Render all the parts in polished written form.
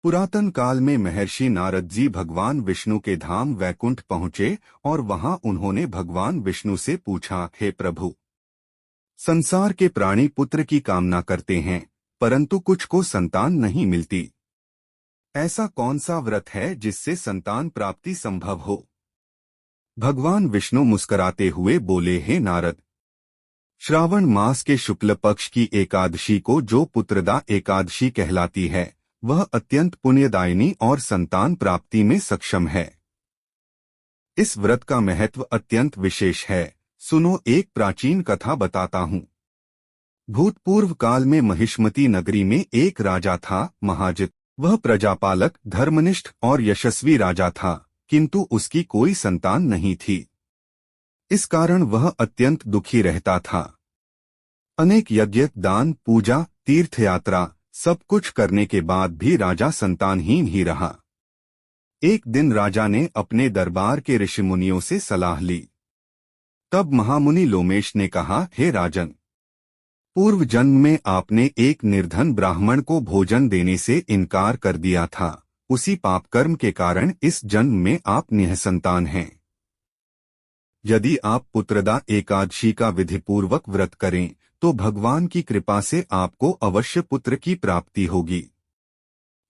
पुरातन काल में महर्षि नारद जी भगवान विष्णु के धाम वैकुंठ पहुँचे और वहां उन्होंने भगवान विष्णु से पूछा, हे प्रभु, संसार के प्राणी पुत्र की कामना करते हैं परंतु कुछ को संतान नहीं मिलती। ऐसा कौन सा व्रत है जिससे संतान प्राप्ति संभव हो? भगवान विष्णु मुस्कुराते हुए बोले, हे नारद, श्रावण मास के शुक्ल पक्ष की एकादशी को जो पुत्रदा एकादशी कहलाती है वह अत्यंत पुण्यदायिनी और संतान प्राप्ति में सक्षम है। इस व्रत का महत्व अत्यंत विशेष है। सुनो, एक प्राचीन कथा बताता हूँ। भूतपूर्व काल में महिष्मती नगरी में एक राजा था, महाजित। वह प्रजापालक, धर्मनिष्ठ और यशस्वी राजा था, किंतु उसकी कोई संतान नहीं थी। इस कारण वह अत्यंत दुखी रहता था। अनेक यज्ञ, दान, पूजा, तीर्थयात्रा सब कुछ करने के बाद भी राजा संतानहीन ही रहा। एक दिन राजा ने अपने दरबार के ऋषि मुनियों से सलाह ली। तब महामुनि लोमेश ने कहा, हे राजन, पूर्व जन्म में आपने एक निर्धन ब्राह्मण को भोजन देने से इनकार कर दिया था। उसी पाप कर्म के कारण इस जन्म में आप निःसंतान हैं। यदि आप पुत्रदा एकादशी का विधिपूर्वक व्रत करें तो भगवान की कृपा से आपको अवश्य पुत्र की प्राप्ति होगी।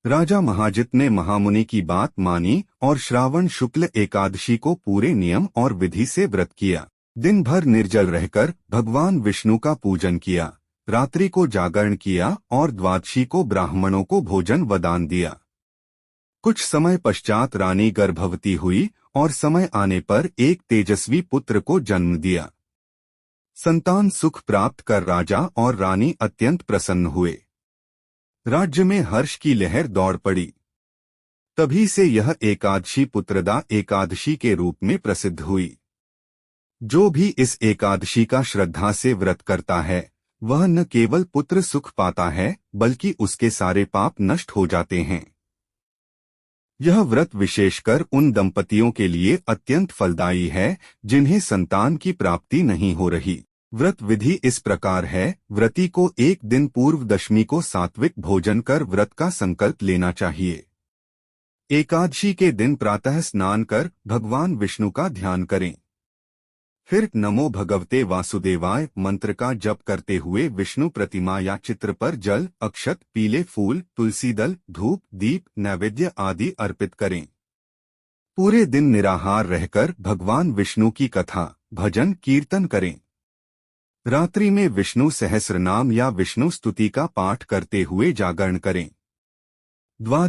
राजा महाजित ने महामुनि की बात मानी और श्रावण शुक्ल एकादशी को पूरे नियम और विधि से व्रत किया। दिन भर निर्जल रहकर भगवान विष्णु का पूजन किया, रात्रि को जागरण किया और द्वादशी को ब्राह्मणों को भोजन व दान दिया। कुछ समय पश्चात रानी गर्भवती हुई और समय आने पर एक तेजस्वी पुत्र को जन्म दिया। संतान सुख प्राप्त कर राजा और रानी अत्यंत प्रसन्न हुए। राज्य में हर्ष की लहर दौड़ पड़ी। तभी से यह एकादशी पुत्रदा एकादशी के रूप में प्रसिद्ध हुई। जो भी इस एकादशी का श्रद्धा से व्रत करता है वह न केवल पुत्र सुख पाता है बल्कि उसके सारे पाप नष्ट हो जाते हैं। यह व्रत विशेषकर उन दंपतियों के लिए अत्यंत फलदायी है जिन्हें संतान की प्राप्ति नहीं हो रही। व्रत विधि इस प्रकार है। व्रती को एक दिन पूर्व दशमी को सात्विक भोजन कर व्रत का संकल्प लेना चाहिए। एकादशी के दिन प्रातः स्नान कर भगवान विष्णु का ध्यान करें। फिर नमो भगवते वासुदेवाय मंत्र का जप करते हुए विष्णु प्रतिमा या चित्र पर जल, अक्षत, पीले फूल, तुलसी दल, धूप, दीप, नैवेद्य आदि अर्पित करें। पूरे दिन निराहार रहकर भगवान विष्णु की कथा, भजन, कीर्तन करें। रात्रि में विष्णु सहस्रनाम या विष्णु स्तुति का पाठ करते हुए जागरण करें। द्वादशी